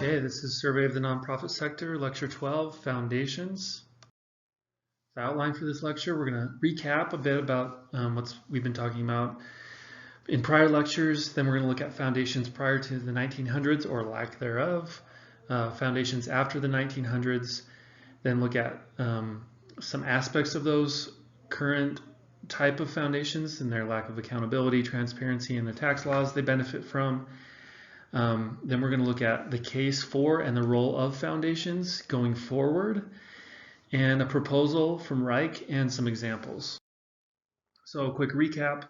Okay, this is Survey of the Nonprofit Sector, Lecture 12, Foundations. The outline for this lecture, we're going to recap a bit about what we've been talking about in prior lectures. Then we're going to look at foundations prior to the 1900s or lack thereof, foundations after the 1900s, then look at some aspects of those current type of foundations and their lack of accountability, transparency, and the tax laws they benefit from. Then we're going to look at the case for and the role of foundations going forward, and a proposal from Reich and some examples. So a quick recap.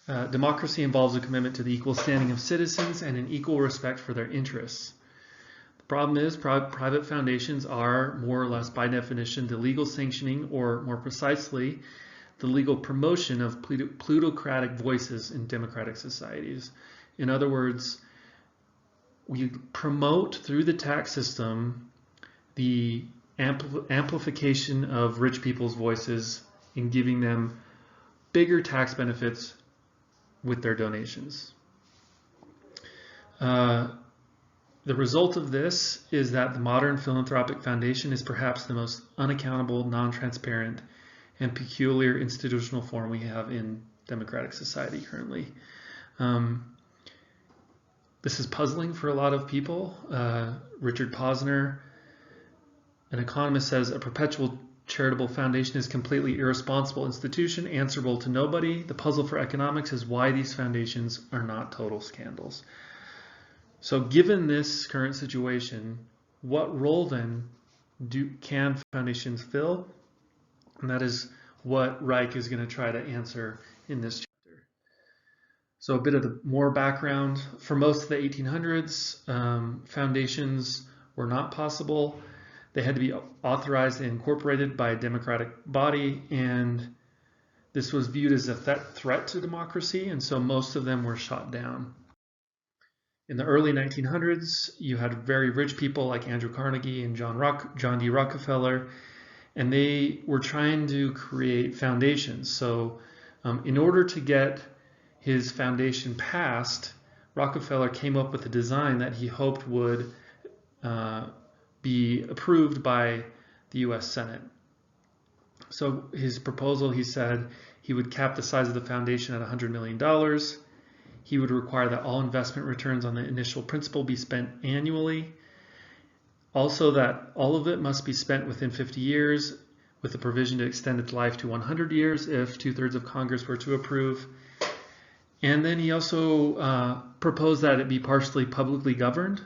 Democracy involves a commitment to the equal standing of citizens and an equal respect for their interests. The problem is private foundations are more or less by definition the legal sanctioning, or more precisely, the legal promotion of plutocratic voices in democratic societies. In other words, we promote through the tax system the amplification of rich people's voices in giving them bigger tax benefits with their donations. The result of this is that the modern philanthropic foundation is perhaps the most unaccountable, non-transparent, and peculiar institutional form we have in democratic society currently. This is puzzling for a lot of people. Richard Posner, an economist, says a perpetual charitable foundation is a completely irresponsible institution, answerable to nobody. The puzzle for economics is why these foundations are not total scandals. So given this current situation, what role then can foundations fill? And that is what Reich is going to try to answer in this chapter. So a bit of the more background. For most of the 1800s, foundations were not possible. They had to be authorized and incorporated by a democratic body, and this was viewed as a threat to democracy, and so most of them were shot down. In the early 1900s, you had very rich people like Andrew Carnegie and John D. Rockefeller, and they were trying to create foundations. So in order to get his foundation passed, Rockefeller came up with a design that he hoped would be approved by the US Senate. So his proposal, he said, he would cap the size of the foundation at $100 million. He would require that all investment returns on the initial principal be spent annually. Also that all of it must be spent within 50 years, with the provision to extend its life to 100 years if 2/3 of Congress were to approve. And then he also proposed that it be partially publicly governed.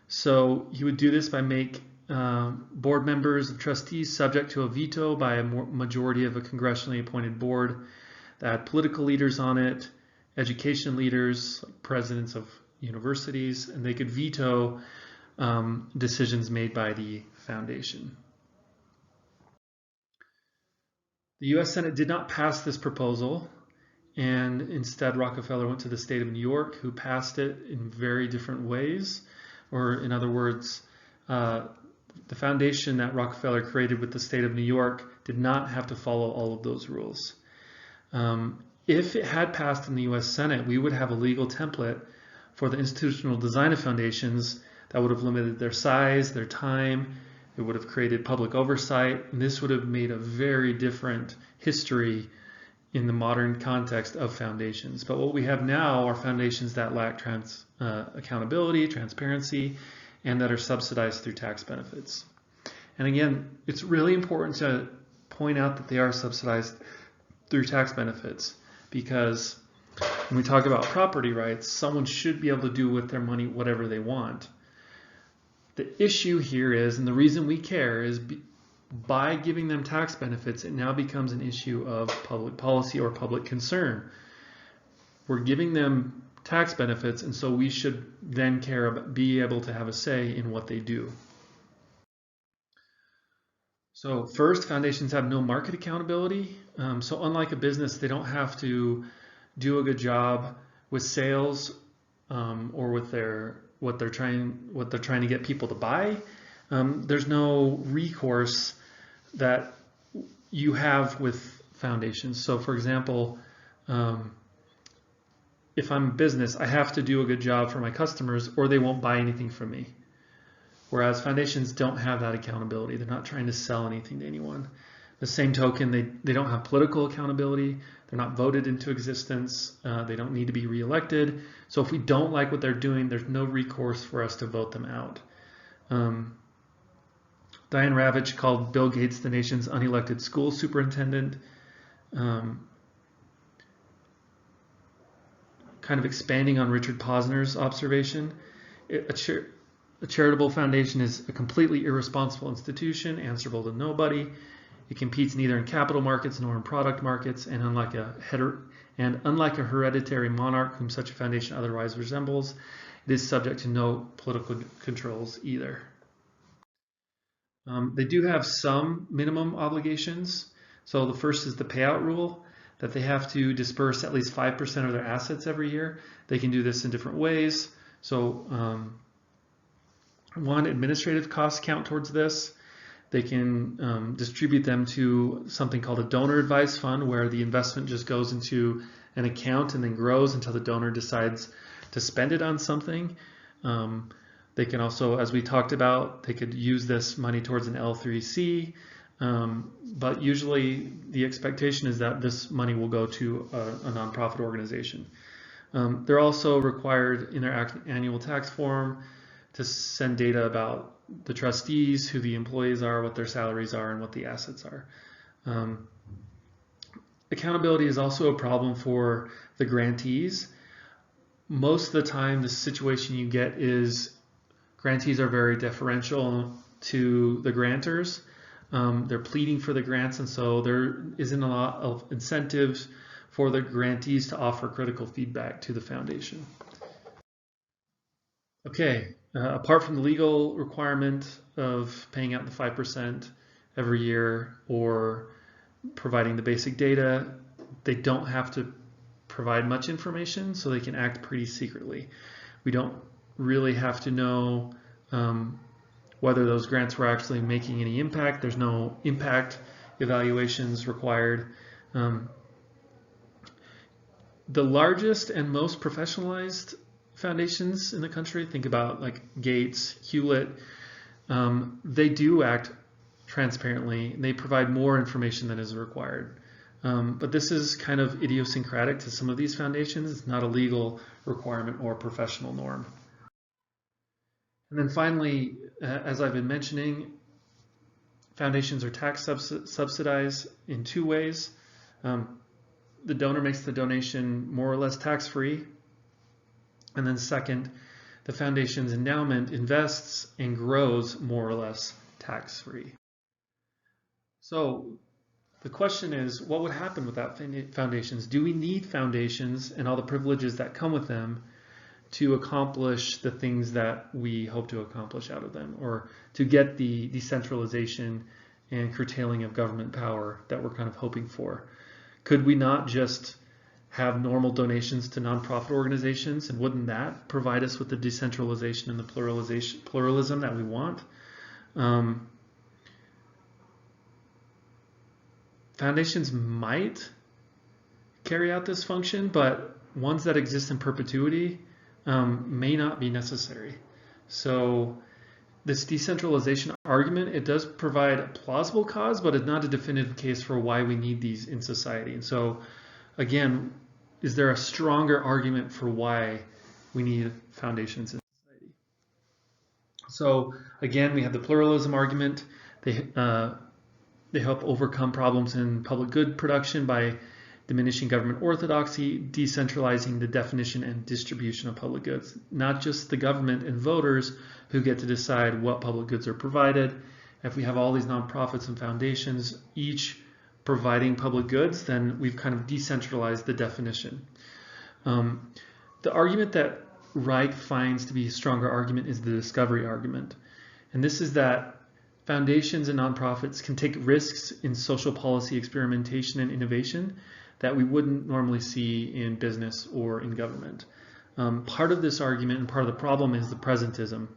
So he would do this by make board members of trustees subject to a veto by a majority of a congressionally appointed board that had political leaders on it, education leaders, presidents of universities, and they could veto decisions made by the foundation. The US Senate did not pass this proposal, and instead Rockefeller went to the state of New York, who passed it in very different ways. Or in other words, the foundation that Rockefeller created with the state of New York did not have to follow all of those rules. If it had passed in the US Senate, we would have a legal template for the institutional design of foundations that would have limited their size, their time. It would have created public oversight, and this would have made a very different history in the modern context of foundations. But what we have now are foundations that lack accountability, transparency, and that are subsidized through tax benefits. And again, it's really important to point out that they are subsidized through tax benefits, because when we talk about property rights, someone should be able to do with their money whatever they want. The issue here is, and the reason we care, is by giving them tax benefits, it now becomes an issue of public policy or public concern. We're giving them tax benefits, and so we should then be able to have a say in what they do. So first, foundations have no market accountability. So unlike a business, they don't have to do a good job with sales or with what they're trying to get people to buy. There's no recourse that you have with foundations. So for example, if I'm a business, I have to do a good job for my customers or they won't buy anything from me. Whereas foundations don't have that accountability. They're not trying to sell anything to anyone. The same token, they don't have political accountability. They're not voted into existence. They don't need to be reelected. So if we don't like what they're doing, there's no recourse for us to vote them out. Diane Ravitch called Bill Gates the nation's unelected school superintendent. Kind of expanding on Richard Posner's observation, a charitable foundation is a completely irresponsible institution, answerable to nobody. It competes neither in capital markets nor in product markets, and unlike a hereditary monarch whom such a foundation otherwise resembles, it is subject to no political controls either. They do have some minimum obligations. So the first is the payout rule, that they have to disperse at least 5% of their assets every year. They can do this in different ways. So one, administrative costs count towards this. They can distribute them to something called a donor advised fund, where the investment just goes into an account and then grows until the donor decides to spend it on something. They can also, as we talked about, they could use this money towards an L3C. But usually the expectation is that this money will go to a nonprofit organization. They're also required in their annual tax form to send data about the trustees, who the employees are, what their salaries are, and what the assets are. Accountability is also a problem for the grantees. Most of the time, the situation you get is grantees are very deferential to the grantors. They're pleading for the grants, and so there isn't a lot of incentives for the grantees to offer critical feedback to the foundation. Okay, apart from the legal requirement of paying out the 5% every year or providing the basic data, they don't have to provide much information, so they can act pretty secretly. We don't really have to know whether those grants were actually making any impact. There's no impact evaluations required. The largest and most professionalized foundations in the country, think about like Gates, Hewlett, they do act transparently. They provide more information than is required. But this is kind of idiosyncratic to some of these foundations. It's not a legal requirement or professional norm. And then finally, as I've been mentioning, foundations are tax subsidized in two ways. The donor makes the donation more or less tax-free. And then second, the foundation's endowment invests and grows more or less tax-free. So the question is, what would happen without foundations? Do we need foundations and all the privileges that come with them to accomplish the things that we hope to accomplish out of them, or to get the decentralization and curtailing of government power that we're kind of hoping for? Could we not just have normal donations to nonprofit organizations, and wouldn't that provide us with the decentralization and the pluralism that we want? Foundations might carry out this function, but ones that exist in perpetuity may not be necessary. So this decentralization argument, it does provide a plausible cause, but it's not a definitive case for why we need these in society. And so again, is there a stronger argument for why we need foundations in society? So again, we have the pluralism argument. They help overcome problems in public good production by diminishing government orthodoxy, decentralizing the definition and distribution of public goods. Not just the government and voters who get to decide what public goods are provided. If we have all these nonprofits and foundations, each providing public goods, then we've kind of decentralized the definition. The argument that Reich finds to be a stronger argument is the discovery argument. And this is that foundations and nonprofits can take risks in social policy experimentation and innovation that we wouldn't normally see in business or in government. Part of this argument and part of the problem is the presentism.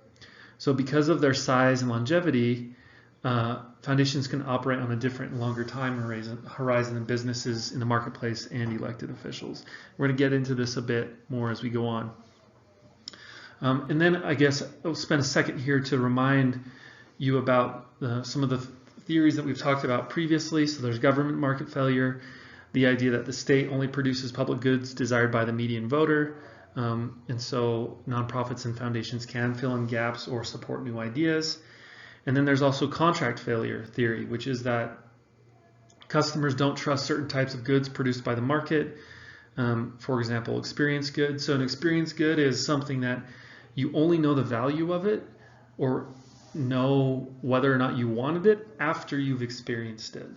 So because of their size and longevity, foundations can operate on a different, longer time horizon than businesses in the marketplace and elected officials. We're going to get into this a bit more as we go on. And then I guess I'll spend a second here to remind you about some of the theories that we've talked about previously. So there's government market failure, the idea that the state only produces public goods desired by the median voter, and so nonprofits and foundations can fill in gaps or support new ideas. And then there's also contract failure theory, which is that customers don't trust certain types of goods produced by the market. For example, experience goods. So an experience good is something that you only know the value of it or know whether or not you wanted it after you've experienced it.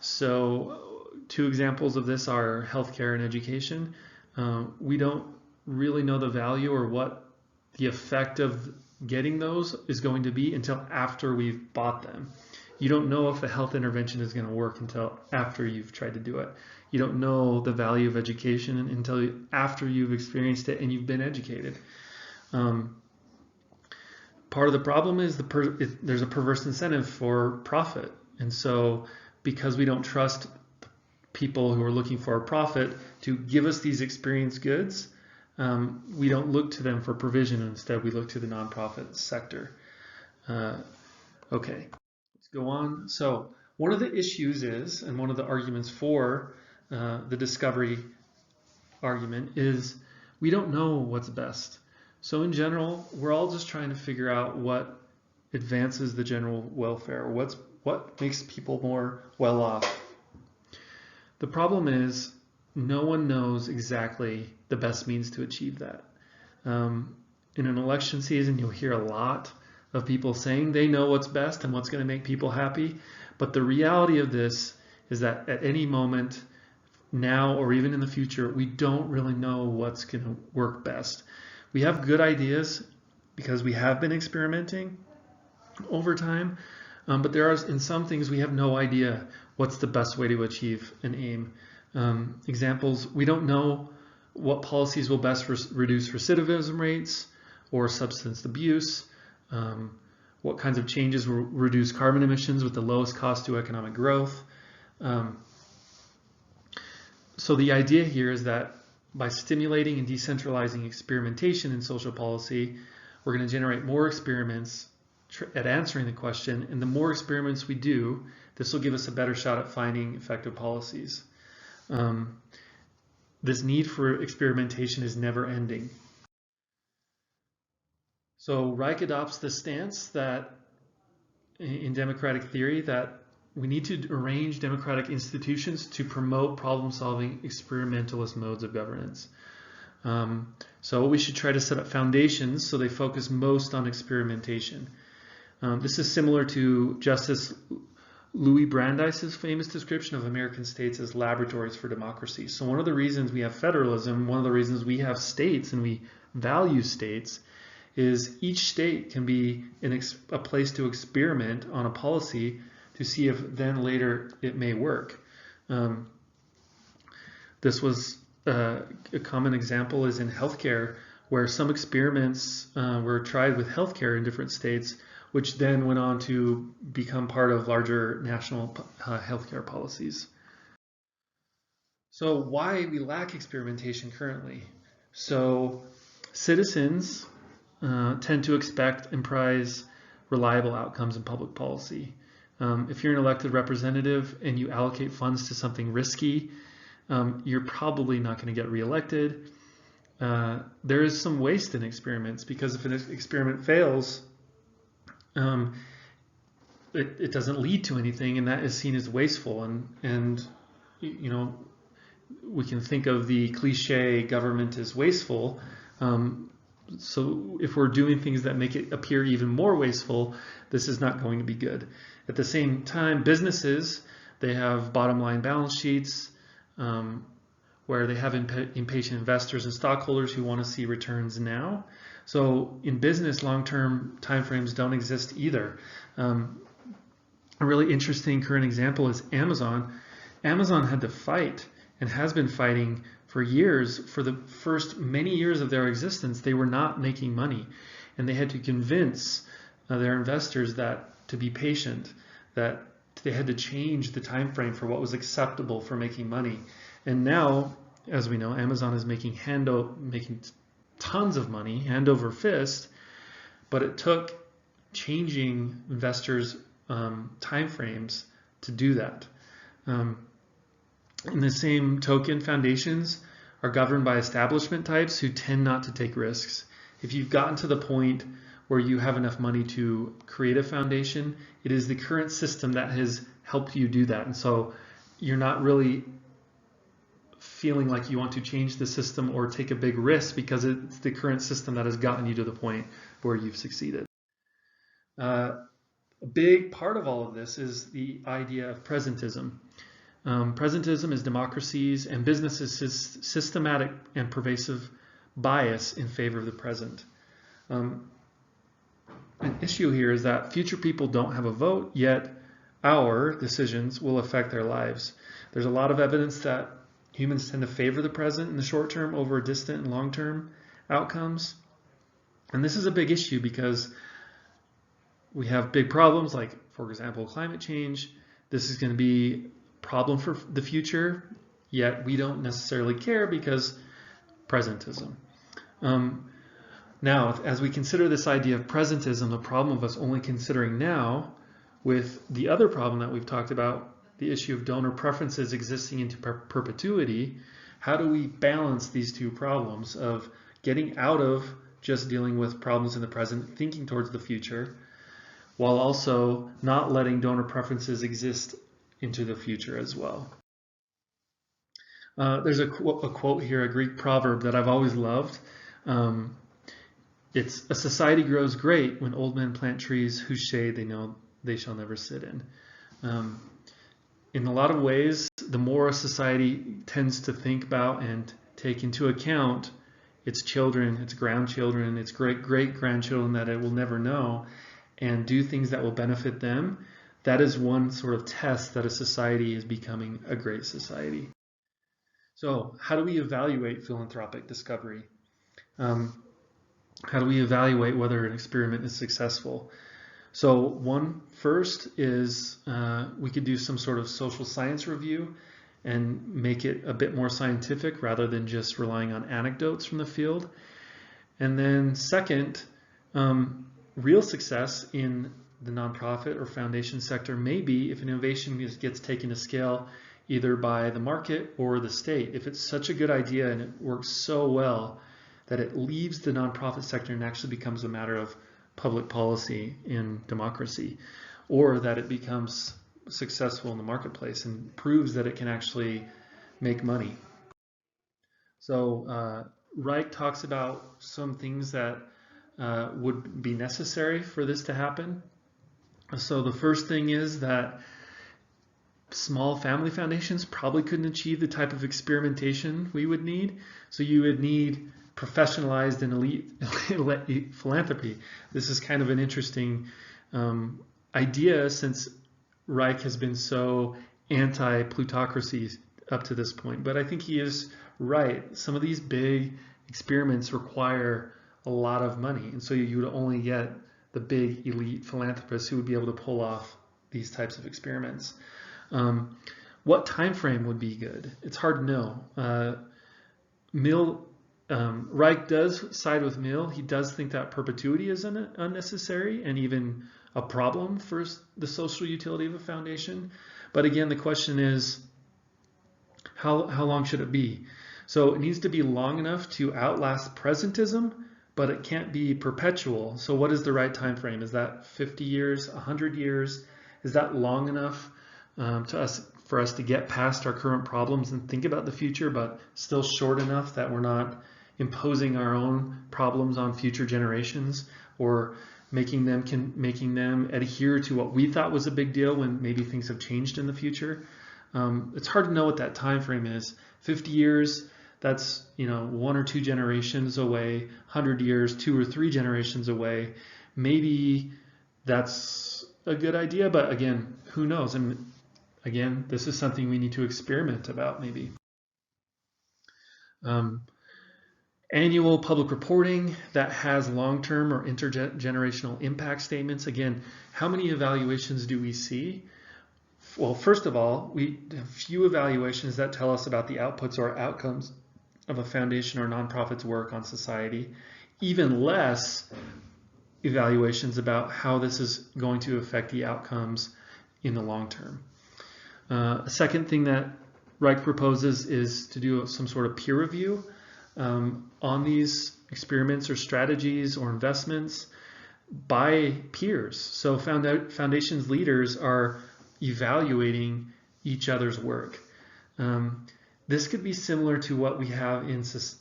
So two examples of this are healthcare and education. We don't really know the value or what the effect of getting those is going to be until after we've bought them. You don't know if a health intervention is going to work until after you've tried to do it. You don't know the value of education until after you've experienced it and you've been educated. Part of the problem is there's a perverse incentive for profit. And so because we don't trust people who are looking for a profit to give us these experience goods, we don't look to them for provision. Instead, we look to the nonprofit sector. Okay, let's go on. So one of the issues is, and one of the arguments for the discovery argument is, we don't know what's best. So in general, we're all just trying to figure out what advances the general welfare, or what makes people more well off. The problem is no one knows exactly the best means to achieve that. In an election season, you'll hear a lot of people saying they know what's best and what's going to make people happy. But the reality of this is that at any moment, now or even in the future, we don't really know what's going to work best. We have good ideas because we have been experimenting over time, but there are in some things we have no idea what's the best way to achieve an aim. Examples, we don't know what policies will best reduce recidivism rates or substance abuse, what kinds of changes will reduce carbon emissions with the lowest cost to economic growth. So the idea here is that by stimulating and decentralizing experimentation in social policy, we're going to generate more experiments at answering the question, and the more experiments we do, this will give us a better shot at finding effective policies. This need for experimentation is never ending. So Reich adopts the stance that in democratic theory that we need to arrange democratic institutions to promote problem-solving experimentalist modes of governance. So we should try to set up foundations so they focus most on experimentation. This is similar to Justice Louis Brandeis's famous description of American states as laboratories for democracy. So one of the reasons we have federalism, one of the reasons we have states and we value states, is each state can be a place to experiment on a policy to see if then later it may work. This was a common example is in healthcare, where some experiments were tried with healthcare in different states, which then went on to become part of larger national healthcare policies. So why we lack experimentation currently? So citizens tend to expect and prize reliable outcomes in public policy. If you're an elected representative and you allocate funds to something risky, you're probably not going to get reelected. There is some waste in experiments because if an experiment fails, it doesn't lead to anything, and that is seen as wasteful. And you know, we can think of the cliche government as wasteful. So if we're doing things that make it appear even more wasteful, this is not going to be good. At the same time, businesses, they have bottom line balance sheets where they have impatient investors and stockholders who want to see returns now. So in business, long-term timeframes don't exist either. A really interesting current example is Amazon. Amazon had to fight and has been fighting for years. For the first many years of their existence, they were not making money, and they had to convince their investors that to be patient, that they had to change the time frame for what was acceptable for making money. And now, as we know, Amazon is making tons of money, hand over fist, but it took changing investors' time frames to do that. In the same token, foundations are governed by establishment types who tend not to take risks. If you've gotten to the point where you have enough money to create a foundation, it is the current system that has helped you do that. And so you're not really feeling like you want to change the system or take a big risk, because it's the current system that has gotten you to the point where you've succeeded. A big part of all of this is the idea of presentism. Presentism is democracies and businesses' systematic and pervasive bias in favor of the present. An issue here is that future people don't have a vote, yet our decisions will affect their lives. There's a lot of evidence that humans tend to favor the present in the short term over distant and long-term outcomes. And this is a big issue because we have big problems like, for example, climate change. This is going to be a problem for the future, yet we don't necessarily care because presentism. Now, as we consider this idea of presentism, the problem of us only considering now, with the other problem that we've talked about, the issue of donor preferences existing into perpetuity, how do we balance these two problems of getting out of just dealing with problems in the present, thinking towards the future, while also not letting donor preferences exist into the future as well? There's a quote here, a Greek proverb that I've always loved. It's, "A society grows great when old men plant trees whose shade they know they shall never sit in." In a lot of ways, the more a society tends to think about and take into account its children, its grandchildren, its great-great-grandchildren that it will never know, and do things that will benefit them, that is one sort of test that a society is becoming a great society. So how do we evaluate philanthropic discovery? How do we evaluate whether an experiment is successful? So one first is we could do some sort of social science review and make it a bit more scientific rather than just relying on anecdotes from the field. And then second, real success in the nonprofit or foundation sector may be if an innovation gets taken to scale either by the market or the state. If it's such a good idea and it works so well that it leaves the nonprofit sector and actually becomes a matter of public policy in democracy, or that it becomes successful in the marketplace and proves that it can actually make money. So Reich talks about some things that would be necessary for this to happen. So the first thing is that small family foundations probably couldn't achieve the type of experimentation we would need. So you would need professionalized and elite philanthropy. This is kind of an interesting idea, since Reich has been so anti-plutocracy up to this point. But I think he is right. Some of these big experiments require a lot of money, and so you would only get the big elite philanthropists who would be able to pull off these types of experiments. What time frame would be good? It's hard to know. Reich does side with Mill. He does think that perpetuity is unnecessary and even a problem for the social utility of a foundation. But again, the question is, how long should it be? So it needs to be long enough to outlast presentism, but it can't be perpetual. So what is the right time frame? Is that 50 years, 100 years? Is that long enough for us to get past our current problems and think about the future, but still short enough that we're not imposing our own problems on future generations, or making them adhere to what we thought was a big deal when maybe things have changed in the future? It's hard to know what that time frame is. 50 years, that's 1 or 2 generations away. 100 years, 2 or 3 generations away. Maybe that's a good idea, but again, who knows? And again, this is something we need to experiment about maybe. Annual public reporting that has long-term or intergenerational impact statements. Again, how many evaluations do we see? Well, first of all, we have few evaluations that tell us about the outputs or outcomes of a foundation or nonprofit's work on society, even less evaluations about how this is going to affect the outcomes in the long term. A second thing that Reich proposes is to do some sort of peer review on these experiments or strategies or investments by peers. So foundations leaders are evaluating each other's work. This could be similar to what we have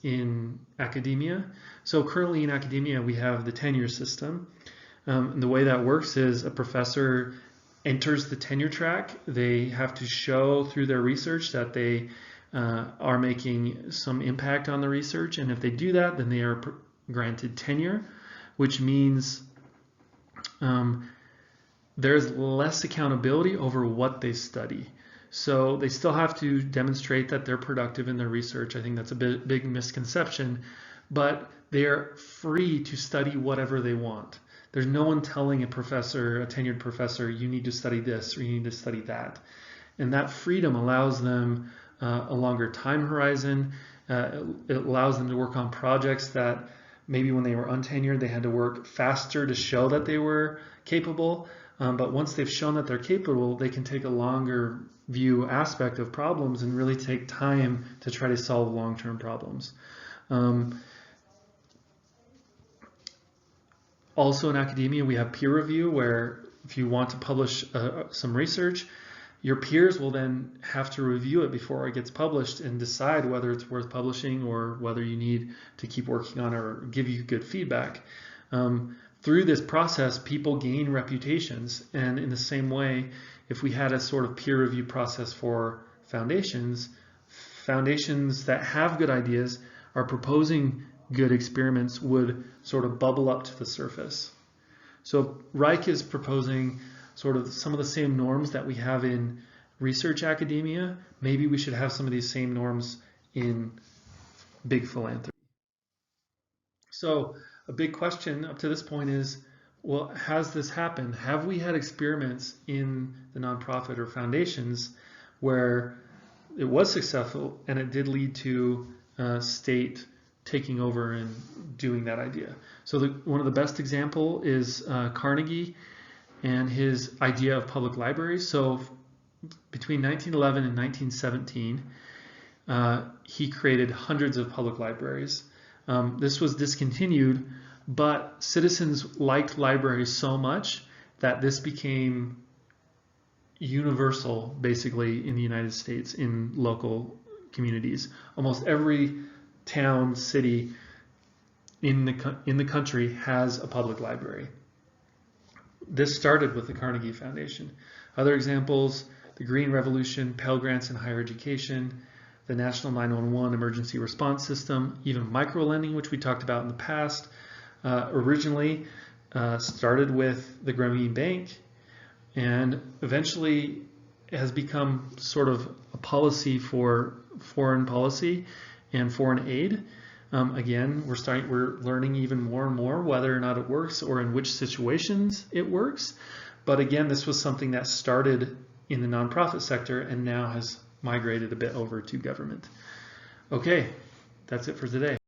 in academia. So currently in academia, we have the tenure system. And the way that works is a professor enters the tenure track. They have to show through their research that they are making some impact on the research. And if they do that, then they are granted tenure, which means there's less accountability over what they study. So they still have to demonstrate that they're productive in their research. I think that's a big misconception, but they're free to study whatever they want. There's no one telling a professor, a tenured professor, you need to study this or you need to study that. And that freedom allows them a longer time horizon. It allows them to work on projects that maybe when they were untenured, they had to work faster to show that they were capable. But once they've shown that they're capable, they can take a longer view aspect of problems and really take time to try to solve long-term problems. Also in academia, we have peer review, where if you want to publish some research, your peers will then have to review it before it gets published and decide whether it's worth publishing or whether you need to keep working on it or give you good feedback. Through this process, people gain reputations, and in the same way, if we had a sort of peer review process for foundations that have good ideas are proposing good experiments would sort of bubble up to the surface. So Reich is proposing sort of some of the same norms that we have in research academia. Maybe we should have some of these same norms in big philanthropy. So a big question up to this point is, well, has this happened? Have we had experiments in the nonprofit or foundations where it was successful and it did lead to state taking over and doing that idea? So one of the best example is Carnegie and his idea of public libraries. So between 1911 and 1917, he created hundreds of public libraries. This was discontinued, but citizens liked libraries so much that this became universal, basically, in the United States, in local communities. Almost every town, city in the country has a public library. This started with the Carnegie Foundation. Other examples, the Green Revolution, Pell Grants in higher education, the National 911 Emergency Response System, even microlending, which we talked about in the past, originally started with the Grameen Bank and eventually has become sort of a policy for foreign policy and foreign aid. Again, we're learning even more and more whether or not it works or in which situations it works. But again, this was something that started in the nonprofit sector and now has migrated a bit over to government. Okay, that's it for today.